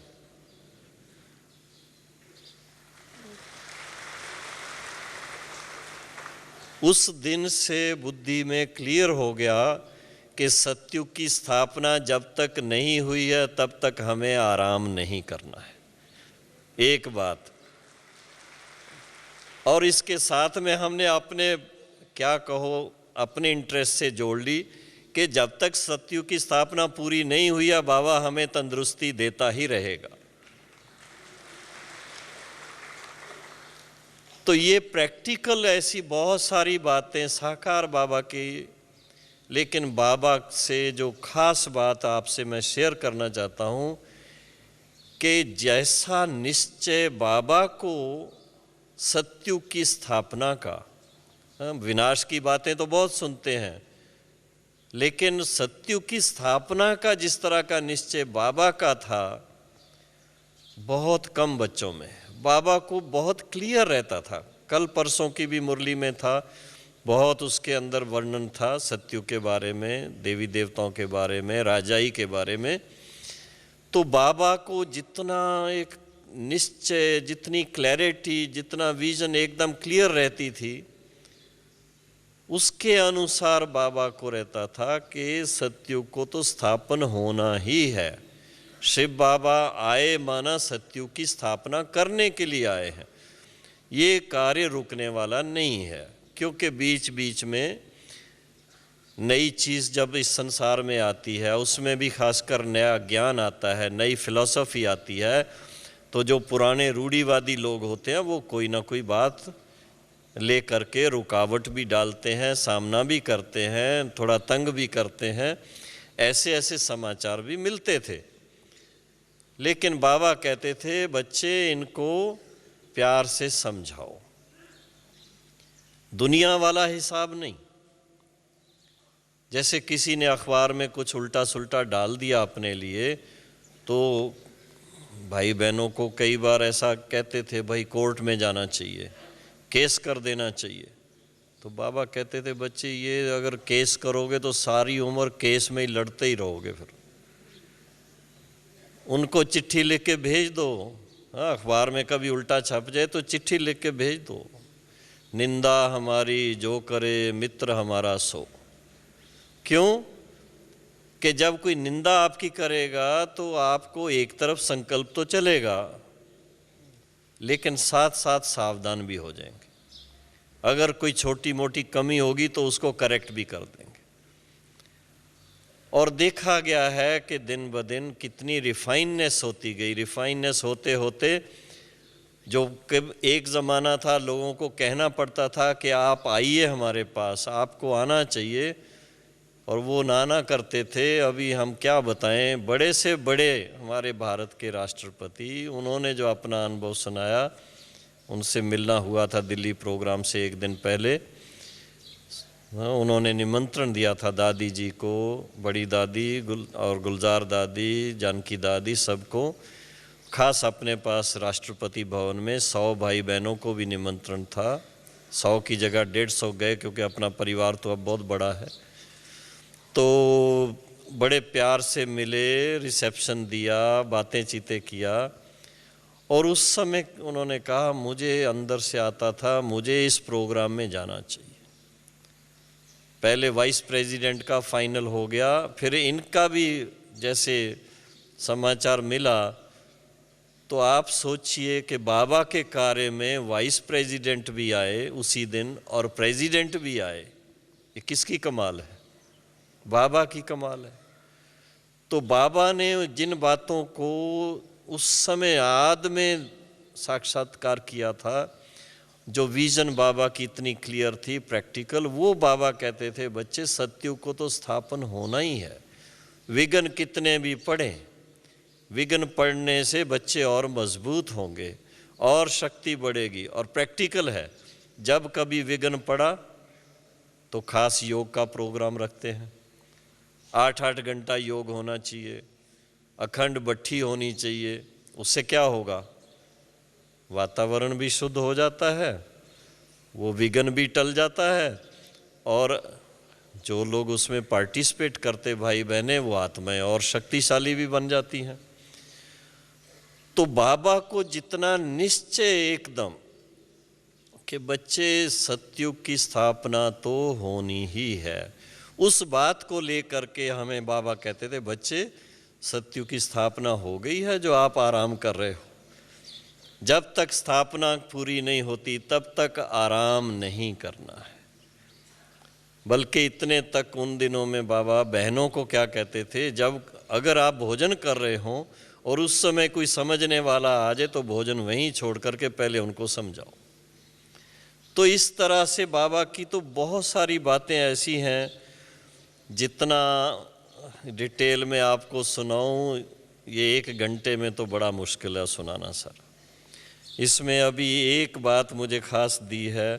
उस दिन से बुद्धि में क्लियर हो गया कि सत्युग की स्थापना जब तक नहीं हुई है तब तक हमें आराम नहीं करना है। एक बात। और इसके साथ में हमने अपने, क्या कहो, अपने इंटरेस्ट से जोड़ ली कि जब तक सत्युग की स्थापना पूरी नहीं हुई है बाबा हमें तंदुरुस्ती देता ही रहेगा। तो ये प्रैक्टिकल ऐसी बहुत सारी बातें साकार बाबा की। लेकिन बाबा से जो खास बात आपसे मैं शेयर करना चाहता हूँ कि जैसा निश्चय बाबा को सत्युग की स्थापना का, विनाश की बातें तो बहुत सुनते हैं, लेकिन सत्युग की स्थापना का जिस तरह का निश्चय बाबा का था, बहुत कम बच्चों में। बाबा को बहुत क्लियर रहता था। कल परसों की भी मुरली में था, बहुत उसके अंदर वर्णन था सत्युग के बारे में, देवी देवताओं के बारे में, राजाई के बारे में। तो बाबा को जितना एक निश्चय, जितनी क्लैरिटी, जितना विजन एकदम क्लियर रहती थी, उसके अनुसार बाबा को रहता था कि सत्युग को तो स्थापन होना ही है। शिव बाबा आए माना सत्युग की स्थापना करने के लिए आए हैं, ये कार्य रुकने वाला नहीं है। क्योंकि बीच बीच में नई चीज़ जब इस संसार में आती है, उसमें भी खासकर नया ज्ञान आता है, नई फिलॉसफी आती है, तो जो पुराने रूढ़िवादी लोग होते हैं वो कोई ना कोई बात ले करके रुकावट भी डालते हैं, सामना भी करते हैं, थोड़ा तंग भी करते हैं। ऐसे ऐसे समाचार भी मिलते थे। लेकिन बाबा कहते थे बच्चे इनको प्यार से समझाओ, दुनिया वाला हिसाब नहीं। जैसे किसी ने अखबार में कुछ उल्टा सुल्टा डाल दिया अपने लिए, तो भाई बहनों को कई बार ऐसा कहते थे भाई कोर्ट में जाना चाहिए, केस कर देना चाहिए। तो बाबा कहते थे बच्चे ये अगर केस करोगे तो सारी उम्र केस में ही लड़ते ही रहोगे। फिर उनको चिट्ठी लिख के भेज दो। हाँ, अखबार में कभी उल्टा छप जाए तो चिट्ठी लिख के भेज दो, निंदा हमारी जो करे मित्र हमारा सो। क्यों? कि जब कोई निंदा आपकी करेगा तो आपको एक तरफ संकल्प तो चलेगा लेकिन साथ साथ सावधान भी हो जाएंगे। अगर कोई छोटी मोटी कमी होगी तो उसको करेक्ट भी कर देंगे। और देखा गया है कि दिन ब दिन कितनी रिफाइननेस होती गई। रिफाइननेस होते होते जो एक ज़माना था लोगों को कहना पड़ता था कि आप आइए हमारे पास, आपको आना चाहिए, और वो ना करते थे। अभी हम क्या बताएं, बड़े से बड़े हमारे भारत के राष्ट्रपति, उन्होंने जो अपना अनुभव सुनाया, उनसे मिलना हुआ था दिल्ली प्रोग्राम से एक दिन पहले। उन्होंने निमंत्रण दिया था दादी जी को, बड़ी दादी और गुलजार दादी, जानकी दादी, सबको, खास अपने पास राष्ट्रपति भवन में 100 भाई बहनों को भी निमंत्रण था। 100 की जगह 150 गए, क्योंकि अपना परिवार तो अब बहुत बड़ा है। तो बड़े प्यार से मिले, रिसेप्शन दिया, बातें चीतें किया। और उस समय उन्होंने कहा, मुझे अंदर से आता था मुझे इस प्रोग्राम में जाना चाहिए। पहले वाइस प्रेसिडेंट का फाइनल हो गया, फिर इनका भी जैसे समाचार मिला, तो आप सोचिए कि बाबा के कार्य में वाइस प्रेसिडेंट भी आए उसी दिन और प्रेसिडेंट भी आए। ये किसकी कमाल है? बाबा की कमाल है। तो बाबा ने जिन बातों को उस समय आद में साक्षात्कार किया था, जो विजन बाबा की इतनी क्लियर थी, प्रैक्टिकल, वो बाबा कहते थे, बच्चे सत्युग को तो स्थापन होना ही है। विघ्न कितने भी पढ़ें, विघ्न पढ़ने से बच्चे और मजबूत होंगे और शक्ति बढ़ेगी। और प्रैक्टिकल है, जब कभी विघ्न पड़ा तो खास योग का प्रोग्राम रखते हैं। 8-8 घंटा योग होना चाहिए, अखंड भट्ठी होनी चाहिए। उससे क्या होगा? वातावरण भी शुद्ध हो जाता है, वो विघ्न भी टल जाता है, और जो लोग उसमें पार्टिसिपेट करते भाई बहनें, वो आत्माएं और शक्तिशाली भी बन जाती हैं। तो बाबा को जितना निश्चय एकदम कि बच्चे सतयुग की स्थापना तो होनी ही है, उस बात को लेकर के हमें बाबा कहते थे, बच्चे सतयुग की स्थापना हो गई है, जो आप आराम कर रहे हो। जब तक स्थापना पूरी नहीं होती तब तक आराम नहीं करना है। बल्कि इतने तक उन दिनों में बाबा बहनों को क्या कहते थे, जब अगर आप भोजन कर रहे हो और उस समय कोई समझने वाला आ जाए तो भोजन वहीं छोड़ करके पहले उनको समझाओ। तो इस तरह से बाबा की तो बहुत सारी बातें ऐसी हैं, जितना डिटेल में आपको सुनाऊं, ये 1 घंटे में तो बड़ा मुश्किल है सुनाना सर। इसमें अभी एक बात मुझे खास दी है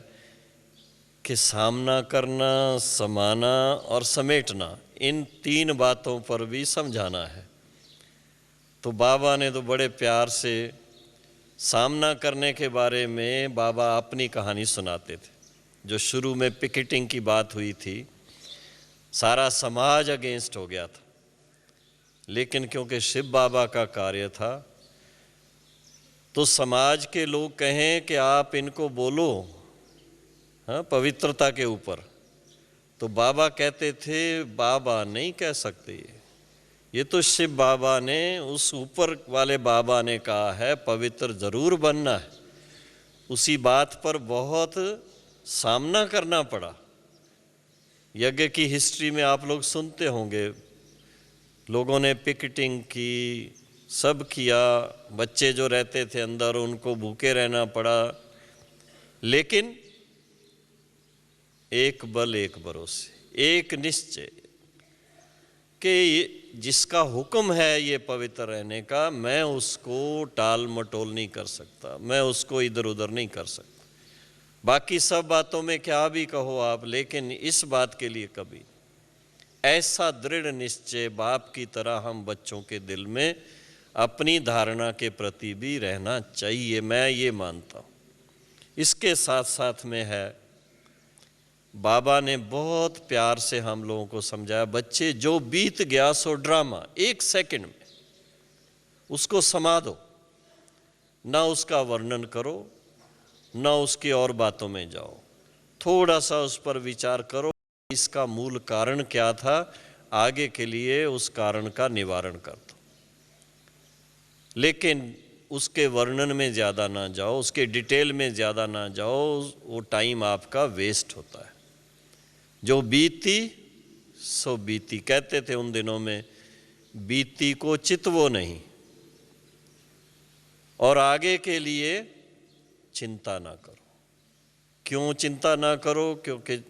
कि सामना करना, समाना और समेटना, इन 3 बातों पर भी समझाना है। तो बाबा ने तो बड़े प्यार से सामना करने के बारे में बाबा अपनी कहानी सुनाते थे। जो शुरू में पिकेटिंग की बात हुई थी, सारा समाज अगेंस्ट हो गया था, लेकिन क्योंकि शिव बाबा का कार्य था, तो समाज के लोग कहें कि आप इनको बोलो, हाँ, पवित्रता के ऊपर, तो बाबा कहते थे, बाबा नहीं कह सकते, ये तो शिव बाबा ने, उस ऊपर वाले बाबा ने कहा है, पवित्र जरूर बनना है। उसी बात पर बहुत सामना करना पड़ा। यज्ञ की हिस्ट्री में आप लोग सुनते होंगे, लोगों ने पिकेटिंग की, सब किया, बच्चे जो रहते थे अंदर उनको भूखे रहना पड़ा, लेकिन एक बल एक भरोसे, एक निश्चय कि जिसका हुक्म है ये पवित्र रहने का, मैं उसको टाल मटोल नहीं कर सकता, मैं उसको इधर उधर नहीं कर सकता। बाकी सब बातों में क्या भी कहो आप, लेकिन इस बात के लिए कभी। ऐसा दृढ़ निश्चय बाप की तरह हम बच्चों के दिल में अपनी धारणा के प्रति भी रहना चाहिए, मैं ये मानता हूँ। इसके साथ साथ में है, बाबा ने बहुत प्यार से हम लोगों को समझाया, बच्चे जो बीत गया सो ड्रामा, 1 सेकंड में उसको समा दो, ना उसका वर्णन करो, ना उसकी और बातों में जाओ, थोड़ा सा उस पर विचार करो, इसका मूल कारण क्या था, आगे के लिए उस कारण का निवारण कर दो। लेकिन उसके वर्णन में ज़्यादा ना जाओ, उसके डिटेल में ज़्यादा ना जाओ, वो टाइम आपका वेस्ट होता है। जो बीती सो बीती, कहते थे उन दिनों में, बीती को चितवो नहीं, और आगे के लिए चिंता ना करो। क्यों चिंता ना करो? क्योंकि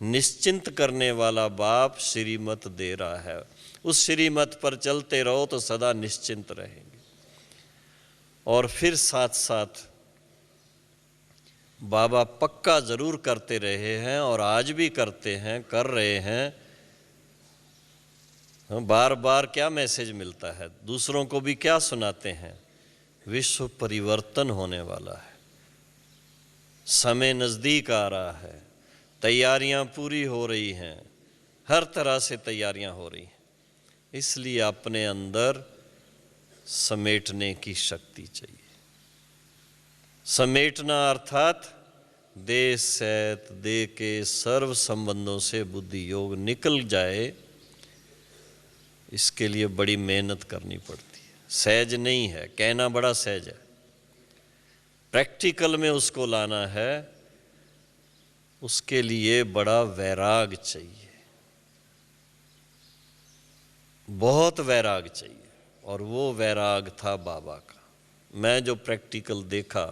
निश्चिंत करने वाला बाप श्रीमत दे रहा है। उस श्रीमत पर चलते रहो तो सदा निश्चिंत रहेंगे। और फिर साथ साथ बाबा पक्का जरूर करते रहे हैं और आज भी करते हैं, कर रहे हैं। बार बार क्या मैसेज मिलता है, दूसरों को भी क्या सुनाते हैं? विश्व परिवर्तन होने वाला है, समय नज़दीक आ रहा है, तैयारियां पूरी हो रही हैं, हर तरह से तैयारियां हो रही हैं। इसलिए अपने अंदर समेटने की शक्ति चाहिए। समेटना अर्थात दे सैत दे के सर्व संबंधों से बुद्धि योग निकल जाए, इसके लिए बड़ी मेहनत करनी पड़ती है। सहज नहीं है, कहना बड़ा सहज है, प्रैक्टिकल में उसको लाना है, उसके लिए बड़ा वैराग चाहिए, बहुत वैराग चाहिए। और वो वैराग था बाबा का। मैं जो प्रैक्टिकल देखा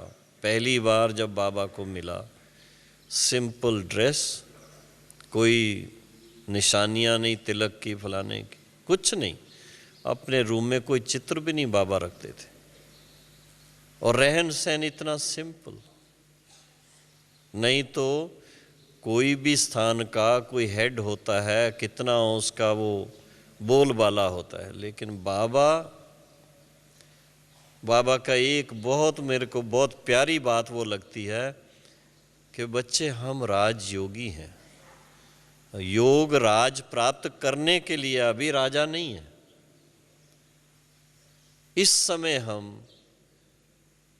पहली बार जब बाबा को मिला, सिंपल ड्रेस, कोई निशानियां नहीं तिलक की फलाने की, कुछ नहीं। अपने रूम में कोई चित्र भी नहीं बाबा रखते थे, और रहन सहन इतना सिंपल। नहीं तो कोई भी स्थान का कोई हेड होता है, कितना उसका वो बोलबाला होता है, लेकिन बाबा का एक बहुत मेरे को बहुत प्यारी बात वो लगती है कि बच्चे हम राजयोगी हैं। योग राज प्राप्त करने के लिए, अभी राजा नहीं है। इस समय हम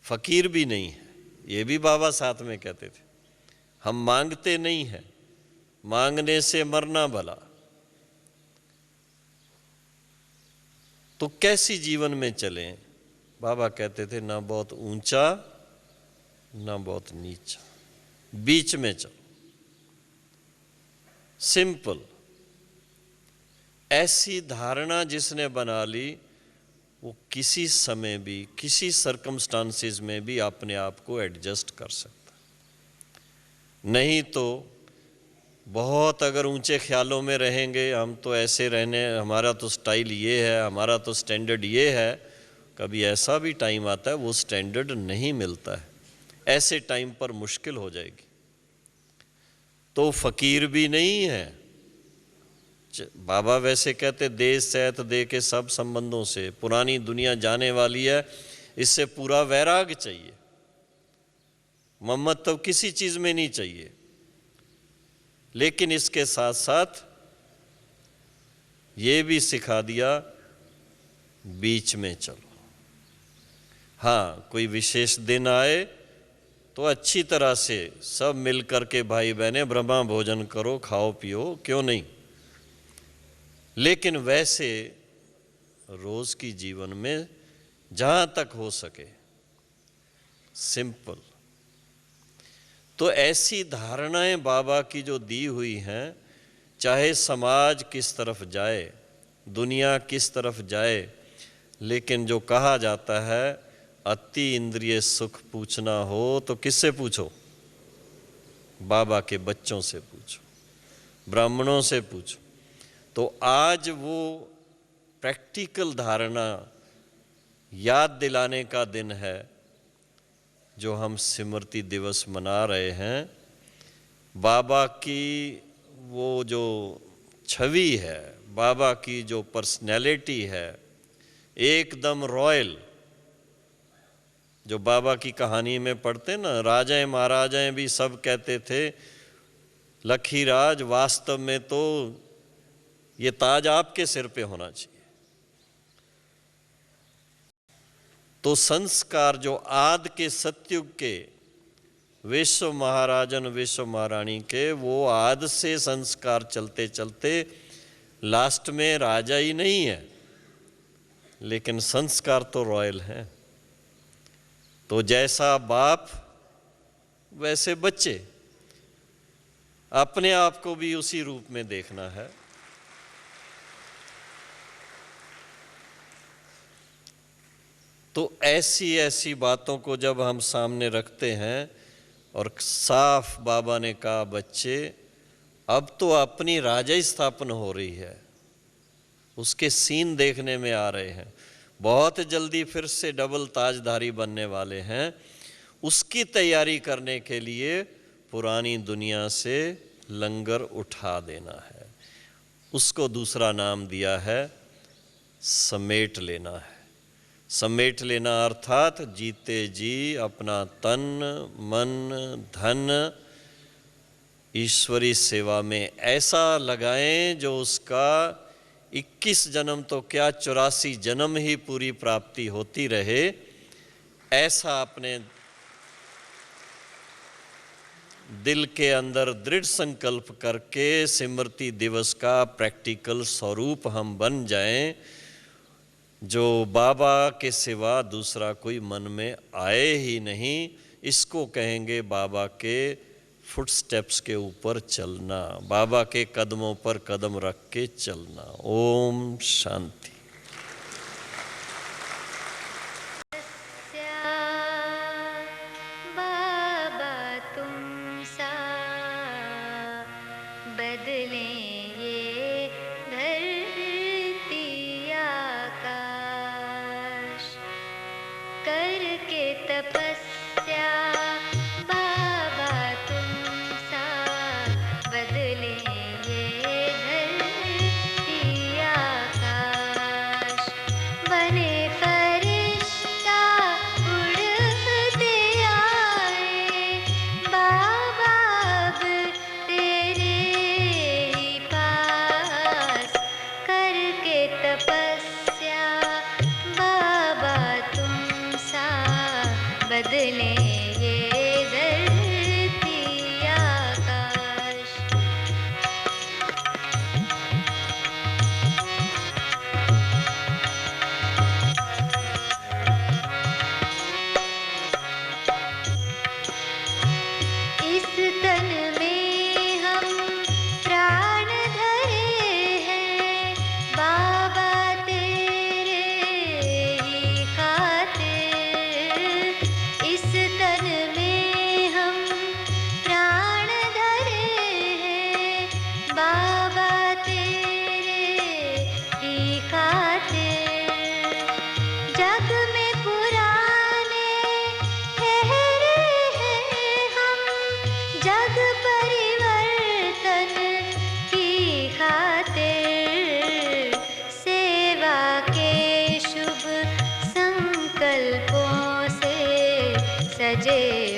फकीर भी नहीं है, ये भी बाबा साथ में कहते थे। हम मांगते नहीं हैं, मांगने से मरना भला। तो कैसी जीवन में चलें? बाबा कहते थे ना बहुत ऊंचा ना बहुत नीचा, बीच में चलो, सिंपल। ऐसी धारणा जिसने बना ली, वो किसी समय भी किसी सर्कमस्टांसेस में भी अपने आप को एडजस्ट कर सकता। नहीं तो बहुत अगर ऊंचे ख्यालों में रहेंगे, हम तो ऐसे रहने, हमारा तो स्टाइल ये है, हमारा तो स्टैंडर्ड ये है, कभी ऐसा भी टाइम आता है वो स्टैंडर्ड नहीं मिलता है। ऐसे टाइम पर मुश्किल हो जाएगी। तो फकीर भी नहीं है। बाबा वैसे कहते दे सैत दे के सब संबंधों से, पुरानी दुनिया जाने वाली है, इससे पूरा वैराग चाहिए। मम्मत तो किसी चीज में नहीं चाहिए, लेकिन इसके साथ साथ ये भी सिखा दिया बीच में चलो। हाँ, कोई विशेष दिन आए तो अच्छी तरह से सब मिल करके भाई बहने ब्रह्मा भोजन करो, खाओ पियो, क्यों नहीं। लेकिन वैसे रोज की जीवन में जहां तक हो सके सिंपल। तो ऐसी धारणाएं बाबा की जो दी हुई हैं, चाहे समाज किस तरफ जाए, दुनिया किस तरफ जाए, लेकिन जो कहा जाता है अति इंद्रिय सुख पूछना हो तो किससे पूछो? बाबा के बच्चों से पूछो, ब्राह्मणों से पूछो। तो आज वो प्रैक्टिकल धारणा याद दिलाने का दिन है जो हम स्मृति दिवस मना रहे हैं। बाबा की वो जो छवि है, बाबा की जो पर्सनैलिटी है, एकदम रॉयल। जो बाबा की कहानी में पढ़ते ना, राजाएं महाराजाएं भी सब कहते थे लखीराज वास्तव में तो ये ताज आपके सिर पे होना चाहिए। तो संस्कार जो आद के सतयुग के विश्व महाराजन विश्व महारानी के, वो आद से संस्कार चलते चलते लास्ट में राजा ही नहीं है, लेकिन संस्कार तो रॉयल हैं। तो जैसा बाप वैसे बच्चे, अपने आप को भी उसी रूप में देखना है। तो ऐसी ऐसी बातों को जब हम सामने रखते हैं, और साफ बाबा ने कहा, बच्चे अब तो अपनी राजा स्थापना हो रही है, उसके सीन देखने में आ रहे हैं, बहुत जल्दी फिर से डबल ताजधारी बनने वाले हैं। उसकी तैयारी करने के लिए पुरानी दुनिया से लंगर उठा देना है। उसको दूसरा नाम दिया है समेट लेना है। समेट लेना अर्थात जीते जी अपना तन मन धन ईश्वरी सेवा में ऐसा लगाएं जो उसका 21 जन्म तो क्या 84 जन्म ही पूरी प्राप्ति होती रहे। ऐसा अपने दिल के अंदर दृढ़ संकल्प करके स्मृति दिवस का प्रैक्टिकल स्वरूप हम बन जाएं, जो बाबा के सिवा दूसरा कोई मन में आए ही नहीं। इसको कहेंगे बाबा के फुटस्टेप्स के ऊपर चलना, बाबा के कदमों पर कदम रख के चलना। ओम शांति। बाबा तुम सा बदले ये धरती आकाश, करके तपस्या बाबा तुम सा बदले ये धरती आकाश, बने फरिश्ता उड़ते आए बाबा अब तेरे ही पास, करके तपस्या बाबा तुम सा बदले ये धरती आकाश। इस तन में हम प्राण धरे हैं बाबा तेरे ही खातिर, इस तन में हम प्राण धरे हैं बाबा तेरे ही खातिर, जग में पुराने ठहरे हैं हम जग परिवर्तन की खातिर, सेवा के शुभ संकल्पों से सजे